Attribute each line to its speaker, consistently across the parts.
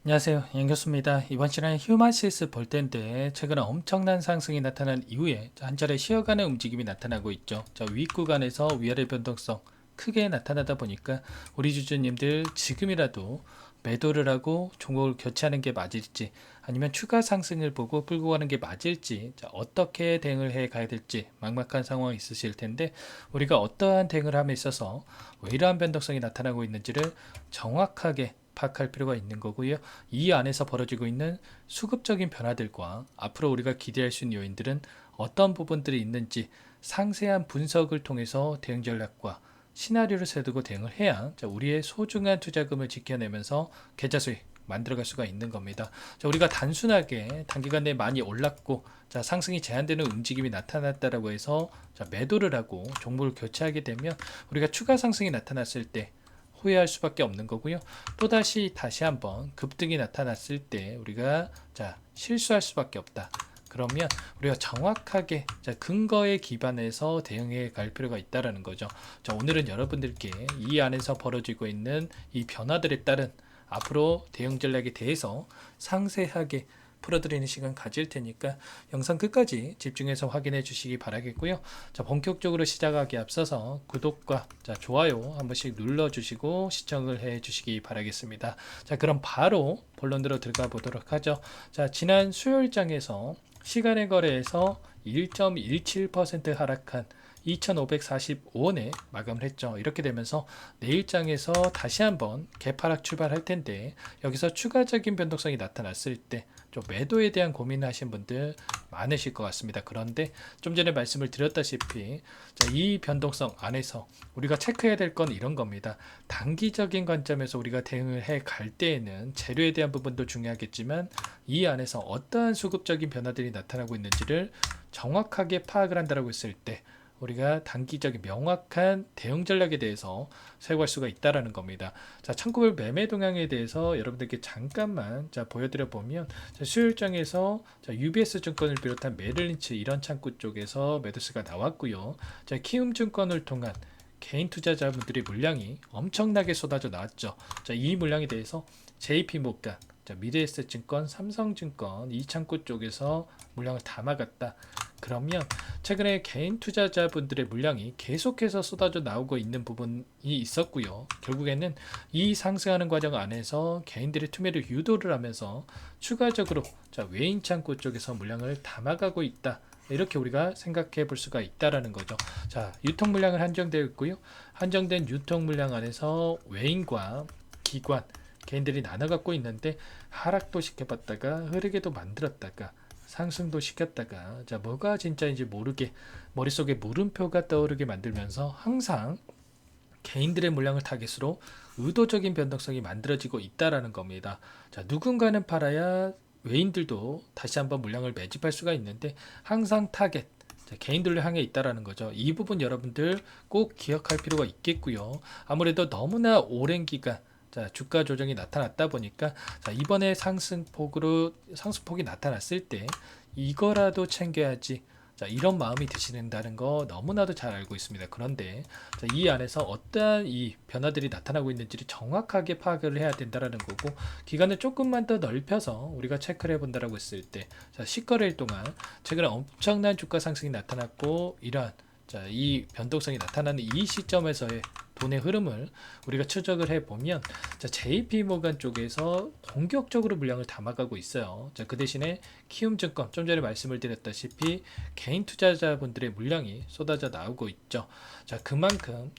Speaker 1: 안녕하세요. 양교수입니다. 이번 시간에 휴마시스 볼 텐데 최근에 엄청난 상승이 나타난 이후에 한 차례 쉬어가는 움직임이 나타나고 있죠. 윗 구간에서 위아래 변동성 크게 나타나다 보니까 우리 주주님들 지금이라도 매도를 하고 종목을 교체하는 게 맞을지 아니면 추가 상승을 보고 끌고 가는 게 맞을지 어떻게 대응을 해 가야 될지 막막한 상황이 있으실 텐데 우리가 어떠한 대응을 함에 있어서 왜 이러한 변동성이 나타나고 있는지를 정확하게 파악할 필요가 있는 거고요. 이 안에서 벌어지고 있는 수급적인 변화들과 앞으로 우리가 기대할 수 있는 요인들은 어떤 부분들이 있는지 상세한 분석을 통해서 대응 전략과 시나리오를 세우고 대응을 해야 우리의 소중한 투자금을 지켜내면서 계좌 수익 만들어갈 수가 있는 겁니다. 우리가 단순하게 단기간 내에 많이 올랐고 상승이 제한되는 움직임이 나타났다라고 해서 매도를 하고 종목을 교체하게 되면 우리가 추가 상승이 나타났을 때 후회할 수밖에 없는 거고요. 또다시 다시 한번 급등이 나타났을 때 우리가 실수할 수밖에 없다. 그러면 우리가 정확하게 근거에 기반해서 대응해 갈 필요가 있다라는 거죠. 오늘은 여러분들께 이 안에서 벌어지고 있는 이 변화들에 따른 앞으로 대응 전략에 대해서 상세하게 풀어드리는 시간 가질 테니까 영상 끝까지 집중해서 확인해 주시기 바라겠고요. 본격적으로 시작하기 앞서서 구독과 좋아요 한 번씩 눌러주시고 시청을 해 주시기 바라겠습니다. 그럼 바로 본론으로 들어가 보도록 하죠. 지난 수요일장에서 시간의 거래에서 1.17% 하락한 2545원에 마감을 했죠. 이렇게 되면서 내일장에서 다시 한번 개파락 출발할 텐데 여기서 추가적인 변동성이 나타났을 때 좀 매도에 대한 고민을 하신 분들 많으실 것 같습니다. 그런데 좀 전에 말씀을 드렸다시피 이 변동성 안에서 우리가 체크해야 될 건 이런 겁니다. 단기적인 관점에서 우리가 대응을 해 갈 때에는 재료에 대한 부분도 중요하겠지만 이 안에서 어떠한 수급적인 변화들이 나타나고 있는지를 정확하게 파악을 한다고 했을 때 우리가 단기적인 명확한 대응 전략에 대해서 사용할 수가 있다라는 겁니다. 참고별 매매 동향에 대해서 여러분들께 잠깐만 보여드려 보면 수요일장에서 UBS 증권을 비롯한 메릴린치 이런 창구 쪽에서 매도수가 나왔고요. 키움증권을 통한 개인 투자자분들의 물량이 엄청나게 쏟아져 나왔죠. 이 물량에 대해서 JP모간, 미래에셋증권, 삼성증권 이 창구 쪽에서 물량을 담아갔다. 그러면 최근에 개인 투자자분들의 물량이 계속해서 쏟아져 나오고 있는 부분이 있었고요. 결국에는 이 상승하는 과정 안에서 개인들의 투매를 유도를 하면서 추가적으로 외인 창구 쪽에서 물량을 담아가고 있다. 이렇게 우리가 생각해 볼 수가 있다라는 거죠. 유통 물량은 한정되어 있고요. 한정된 유통 물량 안에서 외인과 기관, 개인들이 나눠 갖고 있는데 하락도 시켜봤다가 흐르게도 만들었다가 상승도 시켰다가 뭐가 진짜인지 모르게 머릿속에 물음표가 떠오르게 만들면서 항상 개인들의 물량을 타깃으로 의도적인 변동성이 만들어지고 있다라는 겁니다. 누군가는 팔아야 외인들도 다시 한번 물량을 매집할 수가 있는데 항상 타겟 개인들로 향해 있다라는 거죠. 이 부분 여러분들 꼭 기억할 필요가 있겠고요. 아무래도 너무나 오랜 기간 주가 조정이 나타났다 보니까 이번에 상승폭이 나타났을 때 이거라도 챙겨야지 이런 마음이 드시는다는 거 너무나도 잘 알고 있습니다. 그런데 이 안에서 어떠한 이 변화들이 나타나고 있는지를 정확하게 파악을 해야 된다는 거고 기간을 조금만 더 넓혀서 우리가 체크를 해본다라고 했을 때 10거래일 동안 최근에 엄청난 주가 상승이 나타났고 이러한 이 변동성이 나타나는 이 시점에서의 돈의 흐름을 우리가 추적을 해보면 JP모간 쪽에서 공격적으로 물량을 담아가고 있어요. 그 대신에 키움증권 좀 전에 말씀을 드렸다시피 개인 투자자분들의 물량이 쏟아져 나오고 있죠. 그만큼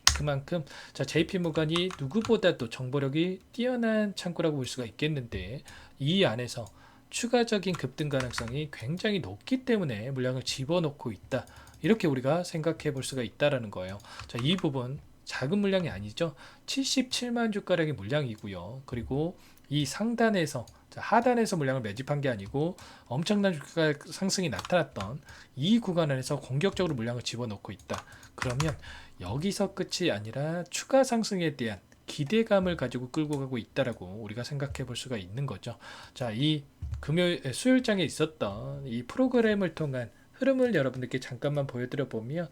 Speaker 1: JP모간이 누구보다도 정보력이 뛰어난 창구라고 볼 수가 있겠는데 이 안에서 추가적인 급등 가능성이 굉장히 높기 때문에 물량을 집어넣고 있다. 이렇게 우리가 생각해 볼 수가 있다라는 거예요. 이 부분 작은 물량이 아니죠. 77만 주가량의 물량이고요. 그리고 이 상단에서 하단에서 물량을 매집한 게 아니고 엄청난 주가 상승이 나타났던 이 구간 안에서 공격적으로 물량을 집어넣고 있다. 그러면 여기서 끝이 아니라 추가 상승에 대한 기대감을 가지고 끌고 가고 있다라고 우리가 생각해 볼 수가 있는 거죠. 이 수요일장에 있었던 이 프로그램을 통한 흐름을 여러분들께 잠깐만 보여드려 보면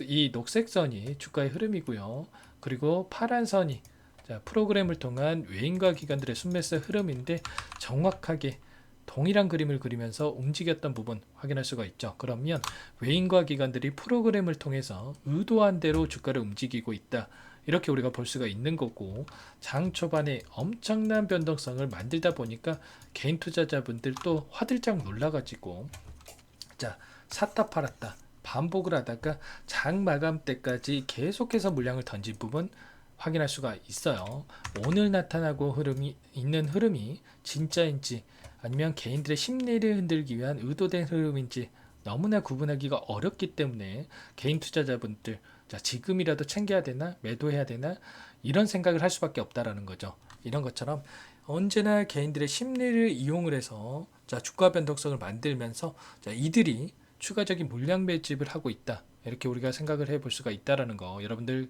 Speaker 1: 이 녹색 선이 주가의 흐름이고요. 그리고 파란 선이 자, 프로그램을 통한 외인과 기관들의 순매수 흐름인데 정확하게 동일한 그림을 그리면서 움직였던 부분 확인할 수가 있죠. 그러면 외인과 기관들이 프로그램을 통해서 의도한 대로 주가를 움직이고 있다. 이렇게 우리가 볼 수가 있는 거고, 장 초반에 엄청난 변동성을 만들다 보니까 개인 투자자분들도 화들짝 놀라가지고 자, 샀다 팔았다 반복을 하다가 장 마감 때까지 계속해서 물량을 던진 부분 확인할 수가 있어요. 오늘 나타나고 있는 흐름이 진짜인지 아니면 개인들의 심리를 흔들기 위한 의도된 흐름인지 너무나 구분하기가 어렵기 때문에 개인 투자자분들, 자, 지금이라도 챙겨야 되나 매도해야 되나 이런 생각을 할 수밖에 없다라는 거죠. 이런 것처럼 언제나 개인들의 심리를 이용을 해서 자, 주가 변동성을 만들면서 자, 이들이 추가적인 물량 매집을 하고 있다. 이렇게 우리가 생각을 해볼 수가 있다라는 거. 여러분들,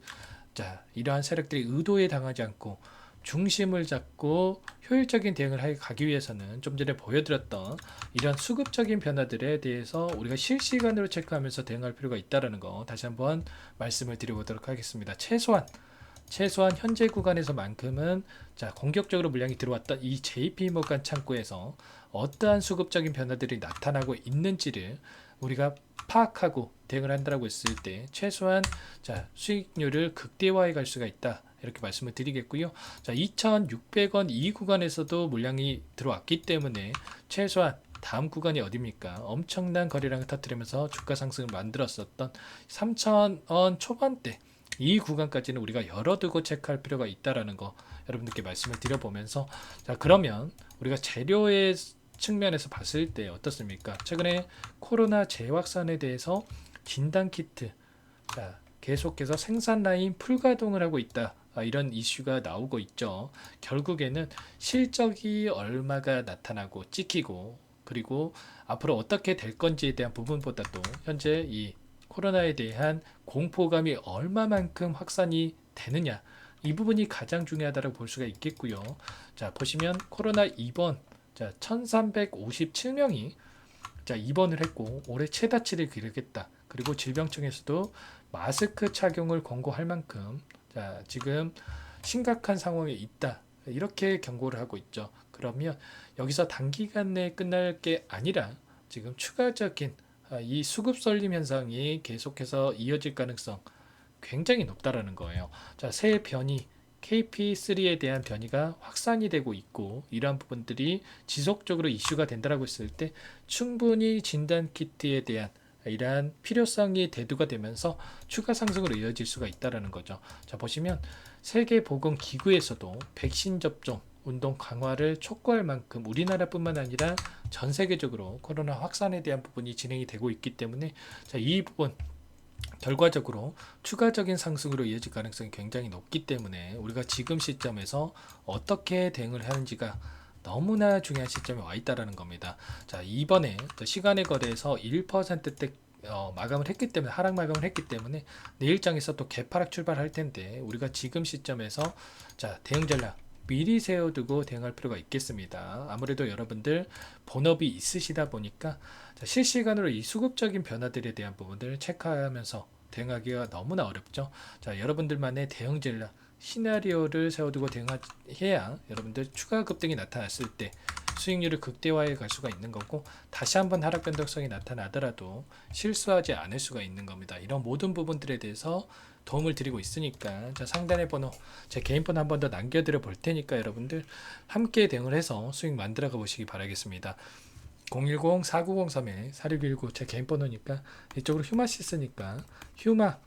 Speaker 1: 자, 이러한 세력들이 의도에 당하지 않고 중심을 잡고 효율적인 대응을 가기 위해서는 좀 전에 보여드렸던 이런 수급적인 변화들에 대해서 우리가 실시간으로 체크하면서 대응할 필요가 있다는 거 다시 한번 말씀을 드려보도록 하겠습니다. 최소한 현재 구간에서만큼은 자, 공격적으로 물량이 들어왔던 이 JP모간 창구에서 어떠한 수급적인 변화들이 나타나고 있는지를 우리가 파악하고 대응을 한다고 했을 때 최소한 자, 수익률을 극대화해 갈 수가 있다. 이렇게 말씀을 드리겠고요. 자, 2,600원 이 구간에서도 물량이 들어왔기 때문에 최소한 다음 구간이 어디입니까? 엄청난 거래량을 터뜨리면서 주가 상승을 만들었었던 3,000원 초반대 이 구간까지는 우리가 열어두고 체크할 필요가 있다라는 거 여러분들께 말씀을 드려보면서 자, 그러면 우리가 재료의 측면에서 봤을 때 어떻습니까? 최근에 코로나 재확산에 대해서 진단키트 자, 계속해서 생산 라인 풀가동을 하고 있다. 이런 이슈가 나오고 있죠. 결국에는 실적이 얼마가 나타나고 찍히고 그리고 앞으로 어떻게 될 건지에 대한 부분보다도 현재 이 코로나에 대한 공포감이 얼마만큼 확산이 되느냐 이 부분이 가장 중요하다고 볼 수가 있겠고요. 자, 보시면 코로나 입원 자, 1357명이 자, 입원을 했고 올해 최다치를 기록했다. 그리고 질병청에서도 마스크 착용을 권고할 만큼 자, 지금 심각한 상황에 있다. 이렇게 경고를 하고 있죠. 그러면 여기서 단기간 내에 끝날 게 아니라 지금 추가적인 이 수급 쏠림 현상이 계속해서 이어질 가능성 굉장히 높다라는 거예요. 자, 새 변이 KP3에 대한 변이가 확산이 되고 있고 이러한 부분들이 지속적으로 이슈가 된다라고 했을 때 충분히 진단 키트에 대한 이러한 필요성이 대두가 되면서 추가 상승으로 이어질 수가 있다라는 거죠. 자, 보시면 세계보건기구에서도 백신 접종 운동 강화를 촉구할 만큼 우리나라뿐만 아니라 전 세계적으로 코로나 확산에 대한 부분이 진행이 되고 있기 때문에 자, 이 부분 결과적으로 추가적인 상승으로 이어질 가능성이 굉장히 높기 때문에 우리가 지금 시점에서 어떻게 대응을 하는지가 너무나 중요한 시점에 와 있다라는 겁니다. 자, 이번에 시간의 거래에서 1%대 마감을 했기 때문에 하락 마감을 했기 때문에 내일장에서 또 개파락 출발할 텐데 우리가 지금 시점에서 자, 대응 전략 미리 세워두고 대응할 필요가 있겠습니다. 아무래도 여러분들 본업이 있으시다 보니까 자, 실시간으로 이 수급적인 변화들에 대한 부분들을 체크하면서 대응하기가 너무나 어렵죠. 자, 여러분들만의 대응 전략 시나리오를 세워두고 대응해야 여러분들 추가 급등이 나타났을 때 수익률을 극대화해 갈 수가 있는 거고 다시 한번 하락 변동성이 나타나더라도 실수하지 않을 수가 있는 겁니다. 이런 모든 부분들에 대해서 도움을 드리고 있으니까 자, 상단의 번호 제 개인 번호 한 번 더 남겨드려 볼 테니까 여러분들 함께 대응을 해서 수익 만들어 가 보시기 바라겠습니다. 010-4903-4619 제 개인 번호니까 이쪽으로 휴마시스니까 휴마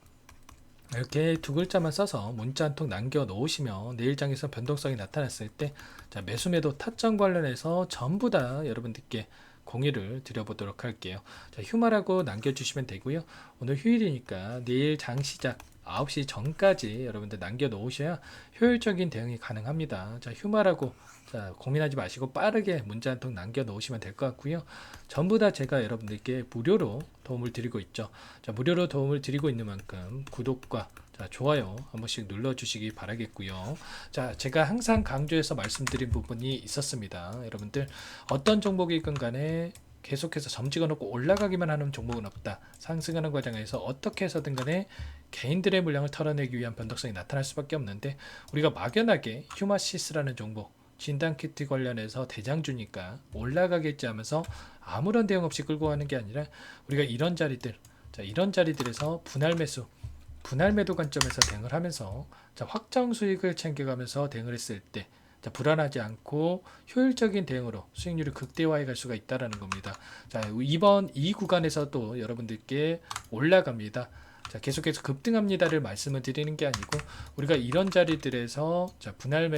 Speaker 1: 이렇게 두 글자만 써서 문자 한 통 남겨 놓으시면 내일장에서 변동성이 나타났을 때 자, 매수매도 타점 관련해서 전부 다 여러분들께 공유를 드려보도록 할게요. 자, 휴마라고 남겨주시면 되고요. 오늘 휴일이니까 내일 장 시작 9시 전까지 여러분들 남겨 놓으셔야 효율적인 대응이 가능합니다. 자, 휴마라고 자, 고민하지 마시고 빠르게 문자 한 통 남겨 놓으시면 될 것 같고요. 전부 다 제가 여러분들께 무료로 도움을 드리고 있죠. 자, 무료로 도움을 드리고 있는 만큼 구독과 자, 좋아요 한 번씩 눌러주시기 바라겠고요. 자, 제가 항상 강조해서 말씀드린 부분이 있었습니다. 여러분들 어떤 종목이건 간에 계속해서 점 찍어놓고 올라가기만 하는 종목은 없다. 상승하는 과정에서 어떻게 해서든 간에 개인들의 물량을 털어내기 위한 변동성이 나타날 수밖에 없는데, 우리가 막연하게 휴마시스라는 종목 진단 키트 관련해서 대장주니까 올라가겠지 하면서 아무런 대응 없이 끌고 가는 게 아니라, 우리가 이런 자리들, 자, 이런 자리들에서 분할 매도 관점에서 대응을 하면서, 자, 확정 수익을 챙겨가면서 대응을 했을 때, 자, 불안하지 않고 효율적인 대응으로 수익률을 극대화해 갈 수가 있다라는 겁니다. 자, 이번 이 구간에서도 여러분들께 올라갑니다. 자, 계속해서 급등합니다를 말씀을 드리는 게 아니고, 우리가 이런 자리들에서, 자, 분할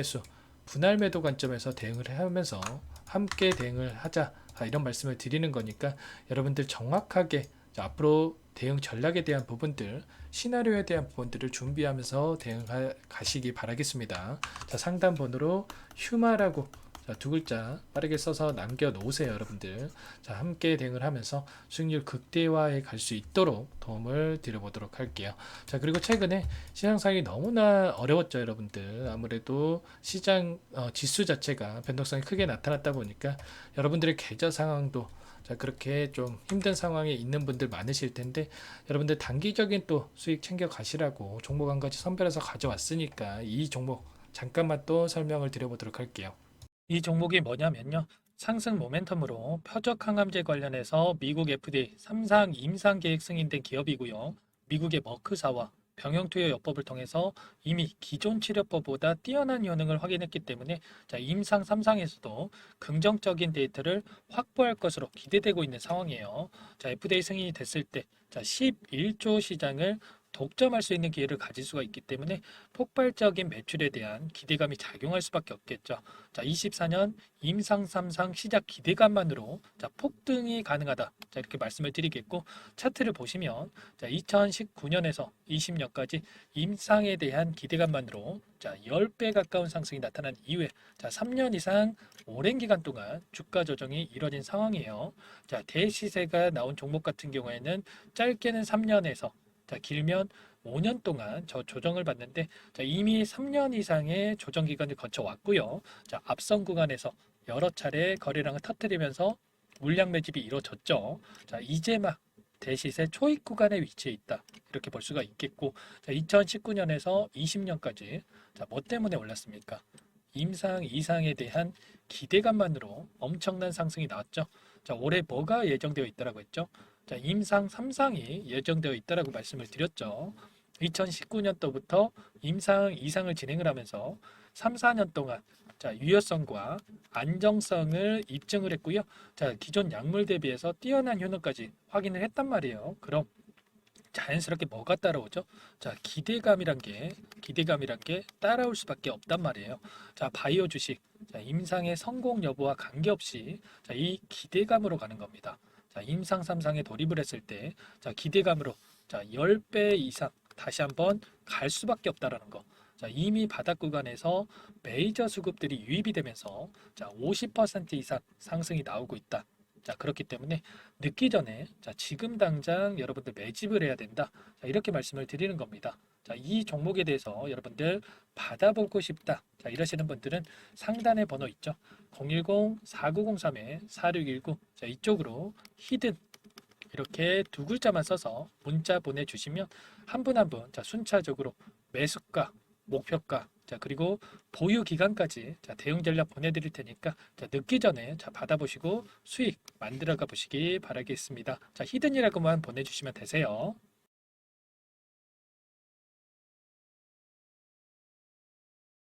Speaker 1: 매도 관점에서 대응을 하면서 함께 대응을 하자, 이런 말씀을 드리는 거니까, 여러분들 정확하게, 자, 앞으로 대응 전략에 대한 부분들, 시나리오에 대한 부분들을 준비하면서 대응하시기 바라겠습니다. 자, 상단 번호로 휴마라고, 자, 두 글자 빠르게 써서 남겨 놓으세요, 여러분들. 자, 함께 대응을 하면서 수익률 극대화에 갈 수 있도록 도움을 드려보도록 할게요. 자, 그리고 최근에 시장 상황이 너무나 어려웠죠, 여러분들. 아무래도 시장 지수 자체가 변동성이 크게 나타났다 보니까 여러분들의 계좌 상황도, 자, 그렇게 좀 힘든 상황에 있는 분들 많으실 텐데, 여러분들 단기적인 또 수익 챙겨 가시라고 종목 한 가지 선별해서 가져왔으니까 이 종목 잠깐만 또 설명을 드려보도록 할게요. 이 종목이 뭐냐면요, 상승 모멘텀으로 표적 항암제 관련해서 미국 FDA 3상 임상 계획 승인된 기업이고요. 미국의 머크사와 병용투여요법을 통해서 이미 기존 치료법보다 뛰어난 효능을 확인했기 때문에, 자, 임상 3상에서도 긍정적인 데이터를 확보할 것으로 기대되고 있는 상황이에요. 자, FDA 승인이 됐을 때, 자, 11조 시장을 독점할 수 있는 기회를 가질 수가 있기 때문에 폭발적인 매출에 대한 기대감이 작용할 수밖에 없겠죠. 자, 24년 임상 3상 시작 기대감만으로, 자, 폭등이 가능하다. 자, 이렇게 말씀을 드리겠고, 차트를 보시면, 자, 2019년에서 20년까지 임상에 대한 기대감만으로, 자, 10배 가까운 상승이 나타난 이후에, 자, 3년 이상 오랜 기간 동안 주가 조정이 이뤄진 상황이에요. 자, 대시세가 나온 종목 같은 경우에는 짧게는 3년에서, 자, 길면 5년 동안 저 조정을 받는데, 자, 이미 3년 이상의 조정 기간을 거쳐 왔고요. 자, 앞선 구간에서 여러 차례 거래량을 터뜨리면서 물량 매집이 이루어졌죠. 자, 이제 막 대시세 초입 구간에 위치해 있다, 이렇게 볼 수가 있겠고, 자, 2019년에서 20년까지, 자, 뭐 때문에 올랐습니까? 임상 이상에 대한 기대감만으로 엄청난 상승이 나왔죠. 자, 올해 뭐가 예정되어 있다라고 했죠? 자, 임상 3상이 예정되어 있다라고 말씀을 드렸죠. 2019년도부터 임상 2상을 진행을 하면서 3, 4년 동안, 자, 유효성과 안정성을 입증을 했고요. 자, 기존 약물 대비해서 뛰어난 효능까지 확인을 했단 말이에요. 그럼 자연스럽게 뭐가 따라오죠? 자, 기대감이란 게 따라올 수밖에 없단 말이에요. 자, 바이오 주식, 자, 임상의 성공 여부와 관계없이, 자, 이 기대감으로 가는 겁니다. 자, 임상 3상에 돌입을 했을 때, 자, 기대감으로, 자, 10배 이상 다시 한번 갈 수밖에 없다라는 거. 자, 이미 바닥 구간에서 메이저 수급들이 유입이 되면서, 자, 50% 이상 상승이 나오고 있다. 자, 그렇기 때문에 늦기 전에, 자, 지금 당장 여러분들 매집을 해야 된다. 자, 이렇게 말씀을 드리는 겁니다. 자, 이 종목에 대해서 여러분들 받아보고 싶다, 자, 이러시는 분들은 상단에 번호 있죠. 010-4903-4619, 자, 이쪽으로 히든, 이렇게 두 글자만 써서 문자 보내주시면 한 분 한 분, 자, 순차적으로 매수가, 목표가, 자, 그리고 보유 기간까지, 자, 대응 전략 보내드릴 테니까, 자, 늦기 전에, 자, 받아보시고 수익 만들어가 보시기 바라겠습니다. 자, 히든이라고만 보내주시면 되세요.